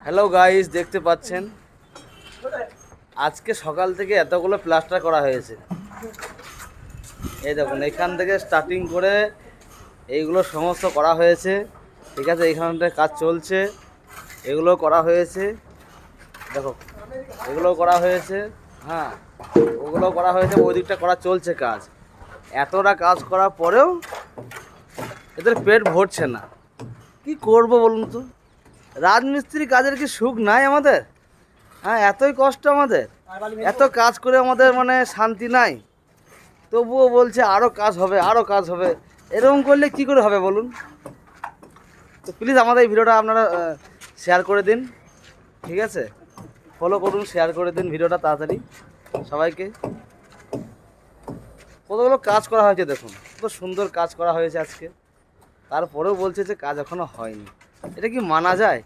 Hello guys, দেখতে পাচ্ছেন আজকে সকাল থেকে এতগুলো প্লাস্টার করা হয়েছে। এই দেখুন, এখান থেকে স্টার্টিং করে এইগুলো সমস্ত করা হয়েছে। ঠিক আছে, এইখানটায় কাজ চলছে, এগুলো করা হয়েছে। দেখো, এগুলো করা হয়েছে, হ্যাঁ, ওগুলো করা হয়েছে, ওই দিকটা করা চলছে কাজ। এতটা কাজ করার পরেও এদের পেট ভরছে না। কি করব বলুন তো? রাজমিস্ত্রি কাজের কি সুখ নাই আমাদের? হ্যাঁ, এতই কষ্ট আমাদের, এত কাজ করে আমাদের মানে শান্তি নাই, তবুও বলছে আরও কাজ হবে, আরও কাজ হবে। এরকম করলে কি করে হবে বলুন? তো প্লিজ আমাদের এই ভিডিওটা আপনারা শেয়ার করে দিন, ঠিক আছে? ফলো করুন, শেয়ার করে দিন ভিডিওটা তাড়াতাড়ি সবাইকে। কতগুলো কাজ করা হয়েছে দেখুন, কত সুন্দর কাজ করা হয়েছে আজকে, তারপরেও বলছে যে কাজ এখনো হয়নি। এটা কি মানা যায়?